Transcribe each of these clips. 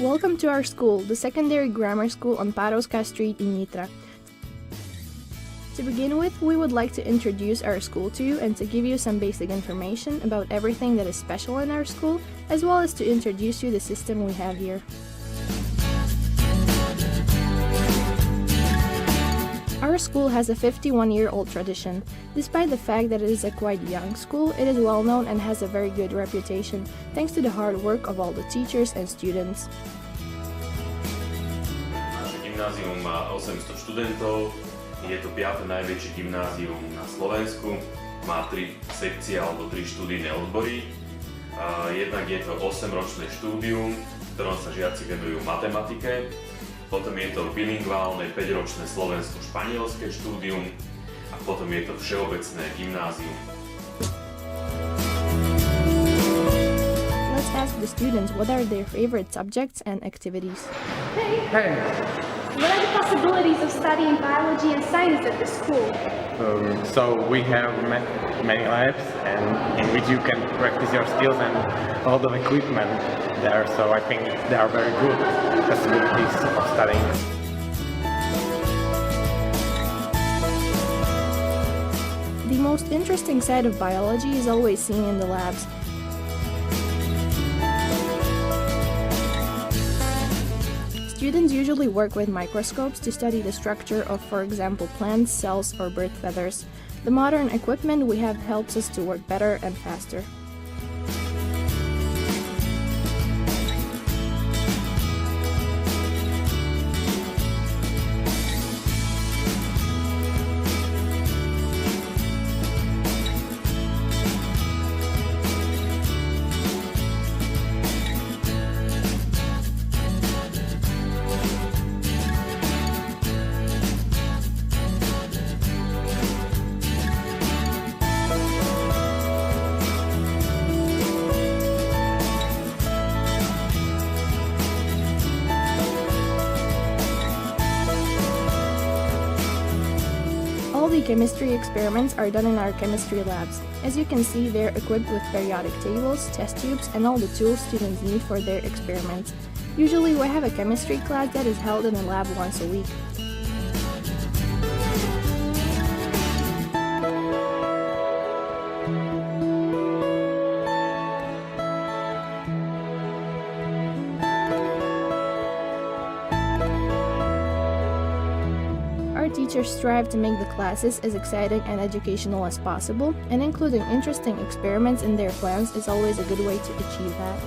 Welcome to our school, the secondary grammar school on Párovská Street in Nitra. To begin with, we would like to introduce our school to you and to give you some basic information about everything that is special in our school, as well as to introduce you the system we have here. Our school has a 51-year-old tradition. Despite the fact that it is a quite young school, it is well known and has a very good reputation, thanks to the hard work of all the teachers and students. Naše gymnázium má 800 študentov, je to 5. najväčšie gymnázium na Slovensku, má 3 sekcie alebo 3 študijné odbory. Jednak je to 8-ročné štúdium, v ktorom sa žiaci venujú matematike. Potom je to bilingválne 5-ročné slovensko-španielské štúdium a potom je to všeobecné gymnázium. Let's ask the students what are their favorite subjects and activities. Hey! What are the possibilities of studying biology and science at the school? So we have many labs in which you can practice your skills and a lot of equipment there, so I think there are very good possibilities of studying. The most interesting side of biology is always seen in the labs. Students usually work with microscopes to study the structure of, for example, plants, cells, or bird feathers. The modern equipment we have helps us to work better and faster. All the chemistry experiments are done in our chemistry labs. As you can see, they're equipped with periodic tables, test tubes, and all the tools students need for their experiments. Usually we have a chemistry class that is held in a lab once a week. Our teachers strive to make the classes as exciting and educational as possible, and including interesting experiments in their plans is always a good way to achieve that.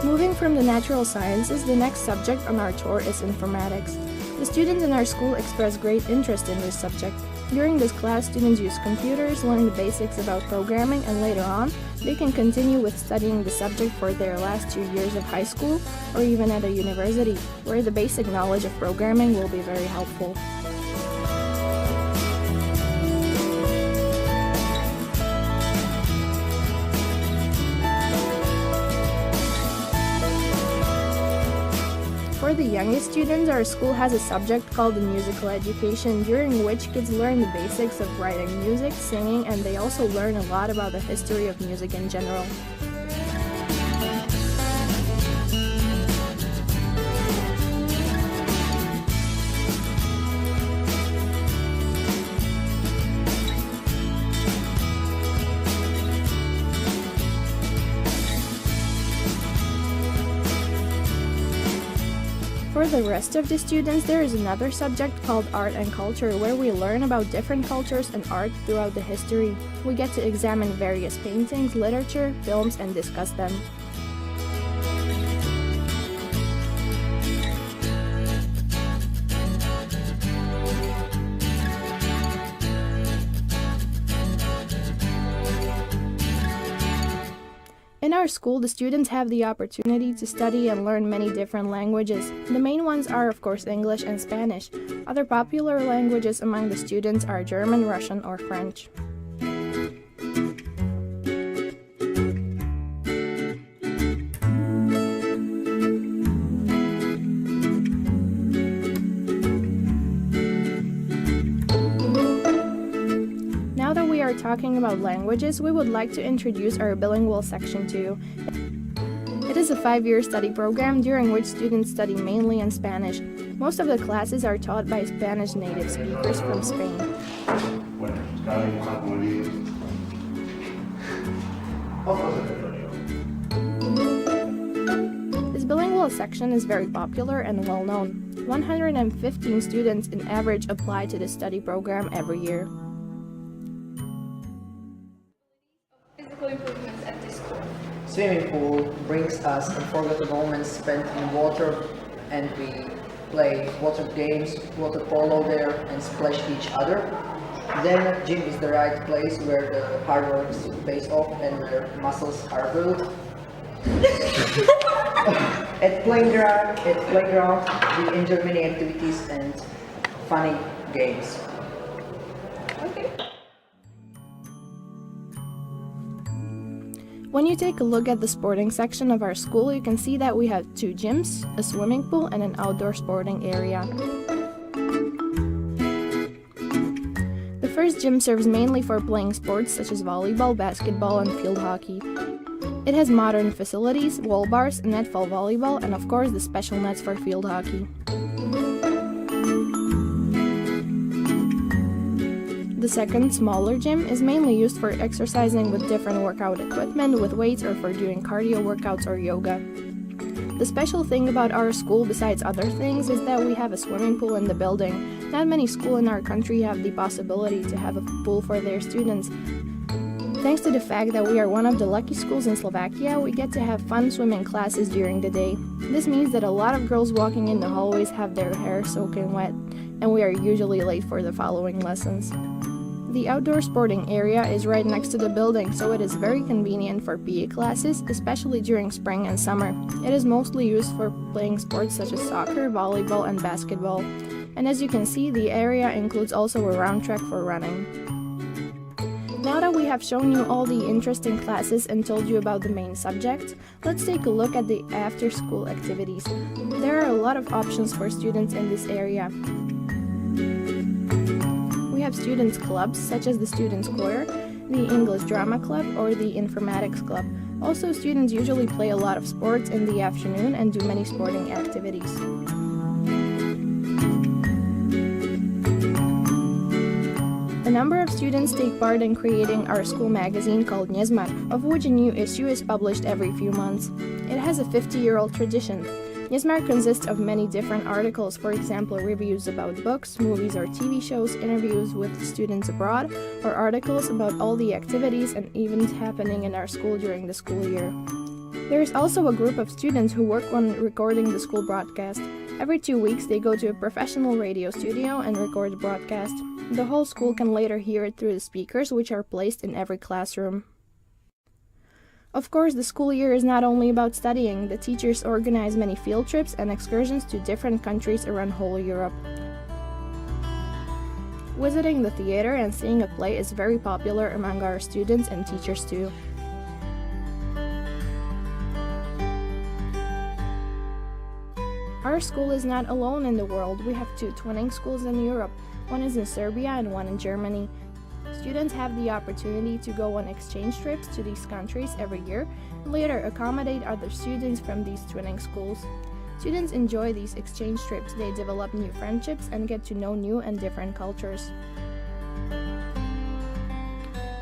Moving from the natural sciences, the next subject on our tour is informatics. The students in our school express great interest in this subject. During this class, students use computers, learn the basics about programming, and later on, they can continue with studying the subject for their last 2 years of high school or even at a university, where the basic knowledge of programming will be very helpful. For the youngest students, our school has a subject called the musical education, during which kids learn the basics of writing music, singing, and they also learn a lot about the history of music in general. For the rest of the students, there is another subject called Art and Culture, where we learn about different cultures and art throughout the history. We get to examine various paintings, literature, films, and discuss them. In our school, the students have the opportunity to study and learn many different languages. The main ones are, of course, English and Spanish. Other popular languages among the students are German, Russian, or French. are talking about languages, we would like to introduce our bilingual section too. It is a 5-year study program during which students study mainly in Spanish. Most of the classes are taught by Spanish native speakers from Spain. This bilingual section is very popular and well known. 115 students in average apply to the study program every year. Physical improvements at this school. Swimming pool brings us unforgettable moments spent in water, and we play water games, water polo there, and splash each other. Then gym is the right place where the hard work pays off and where muscles are built. At playground, we enjoy many activities and funny games. Okay. When you take a look at the sporting section of our school, you can see that we have 2 gyms, a swimming pool, and an outdoor sporting area. The first gym serves mainly for playing sports such as volleyball, basketball, and field hockey. It has modern facilities, wall bars, netball volleyball, and of course the special nets for field hockey. The second, smaller gym is mainly used for exercising with different workout equipment, with weights, or for doing cardio workouts or yoga. The special thing about our school, besides other things, is that we have a swimming pool in the building. Not many schools in our country have the possibility to have a pool for their students. Thanks to the fact that we are one of the lucky schools in Slovakia, we get to have fun swimming classes during the day. This means that a lot of girls walking in the hallways have their hair soaking wet, and we are usually late for the following lessons. The outdoor sporting area is right next to the building, so it is very convenient for PE classes, especially during spring and summer. It is mostly used for playing sports such as soccer, volleyball, and basketball. And as you can see, the area includes also a round track for running. Now that we have shown you all the interesting classes and told you about the main subjects, let's take a look at the after-school activities. There are a lot of options for students in this area. We have students' clubs, such as the Students' Choir, the English Drama Club, or the Informatics Club. Also, students usually play a lot of sports in the afternoon and do many sporting activities. A number of students take part in creating our school magazine called GYMPAR, of which a new issue is published every few months. It has a 50-year-old tradition. GYMPAR consists of many different articles, for example, reviews about books, movies or TV shows, interviews with students abroad, or articles about all the activities and events happening in our school during the school year. There is also a group of students who work on recording the school broadcast. Every 2 weeks, they go to a professional radio studio and record the broadcast. The whole school can later hear it through the speakers, which are placed in every classroom. Of course, the school year is not only about studying. The teachers organize many field trips and excursions to different countries around whole Europe. Visiting the theater and seeing a play is very popular among our students and teachers too. Our school is not alone in the world. We have 2 twinning schools in Europe. One is in Serbia and one in Germany. Students have the opportunity to go on exchange trips to these countries every year and later accommodate other students from these twinning schools. Students enjoy these exchange trips. They develop new friendships and get to know new and different cultures.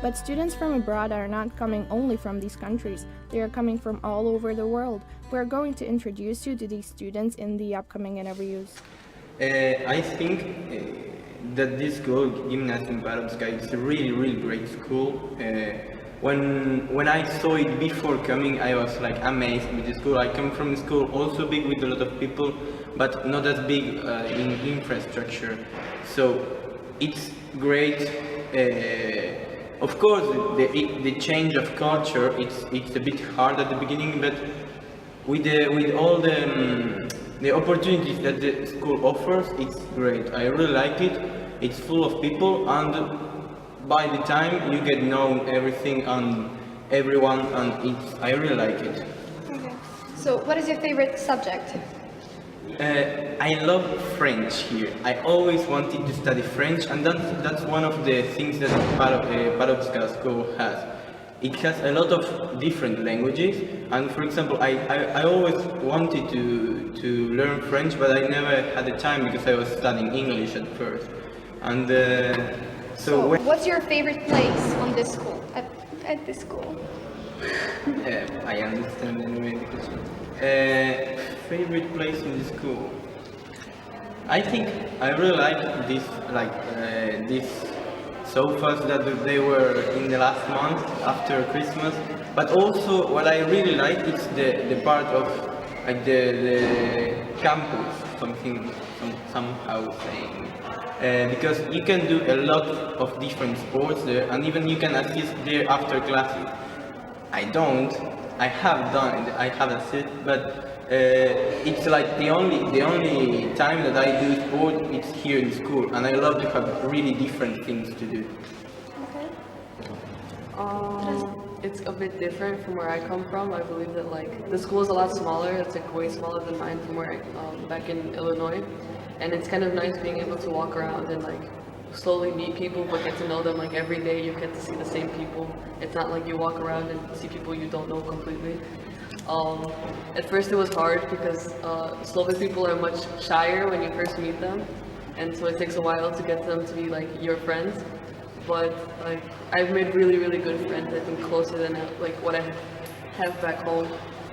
But students from abroad are not coming only from these countries. They are coming from all over the world. We are going to introduce you to these students in the upcoming interviews. I think that this school, Gymnasium Parovska, is a really great school. When I saw it before coming, I was like amazed with the school. I come from a school also big with a lot of people, but not as big in infrastructure. So it's great. Of course, the change of culture, it's a bit hard at the beginning, but with all the opportunities that the school offers, it's great. I really like it. It's full of people, and by the time you get known everything and everyone, and I really like it. Okay. So, what is your favorite subject? I love French here. I always wanted to study French, and that's one of the things that Parovska school has. It has a lot of different languages, and for example, I always wanted to learn French, but I never had the time because I was studying English at first. And What's your favorite place on this school, at this school? I understand anyway because favorite place in the school. I think I really like these sofas that they were in the last month after Christmas. But also what I really like is the part of like the campus, somehow saying. Because you can do a lot of different sports there, and even you can assist there after classes. I don't. I have done it. I have assisted, but it's like the only time that I do sport is here in school, and I love to have really different things to do. It's a bit different from where I come from. I believe that like the school is a lot smaller. It's like way smaller than mine from where back in Illinois, and it's kind of nice being able to walk around and like slowly meet people but get to know them. Like every day you get to see the same people. It's not like you walk around and see people you don't know completely. At first it was hard because Slovak people are much shyer when you first meet them, and so it takes a while to get them to be like your friends. But like I've made really good friends, I think closer than like what I have back home.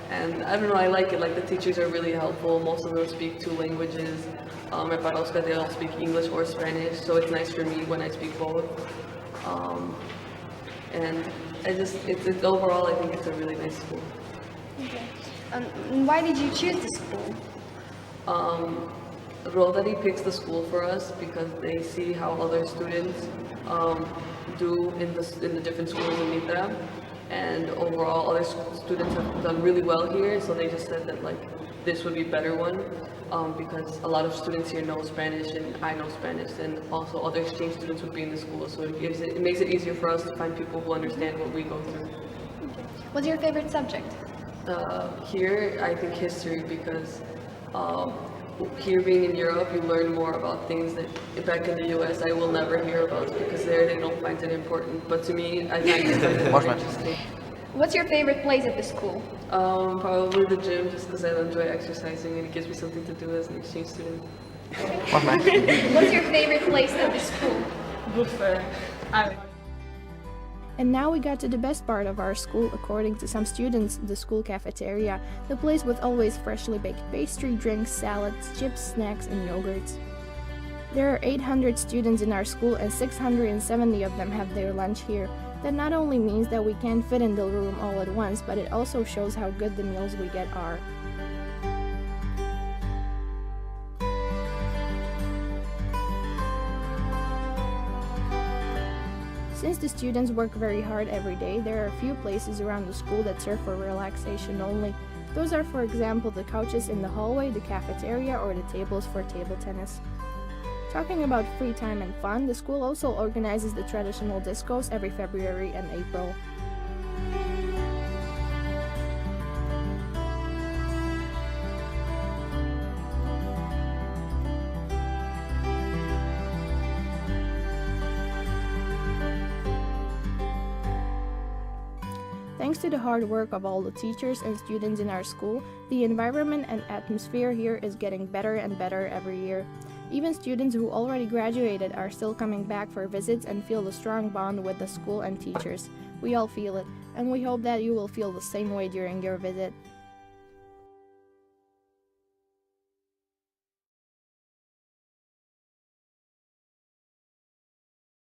And I don't know, I like it. Like the teachers are really helpful. Most of them speak 2 languages. At Parovska they all speak English or Spanish, so it's nice for me when I speak both. And it's overall I think it's a really nice school. Okay. Why did you choose the school? Rotary picks the school for us because they see how other students do in the different schools in Nitra, and overall other students have done really well here, so they just said that like this would be a better one because a lot of students here know Spanish and I know Spanish, and also other exchange students would be in the school, so it makes it easier for us to find people who understand what we go through. Okay. What's your favorite subject? Here, I think history, because here being in Europe, you learn more about things that back in the US I will never hear about because there they don't find it important. But to me, I find it very interesting. What's your favorite place at the school? Probably the gym, just because I enjoy exercising and it gives me something to do as an exchange student. What's your favorite place at the school? Buffet. And now we got to the best part of our school, according to some students, the school cafeteria, the place with always freshly baked pastry, drinks, salads, chips, snacks, and yogurts. There are 800 students in our school and 670 of them have their lunch here. That not only means that we can't fit in the room all at once, but it also shows how good the meals we get are. Since the students work very hard every day, there are a few places around the school that serve for relaxation only. Those are, for example, the couches in the hallway, the cafeteria, or the tables for table tennis. Talking about free time and fun, the school also organizes the traditional discos every February and April. Thanks to the hard work of all the teachers and students in our school, the environment and atmosphere here is getting better and better every year. Even students who already graduated are still coming back for visits and feel the strong bond with the school and teachers. We all feel it, and we hope that you will feel the same way during your visit.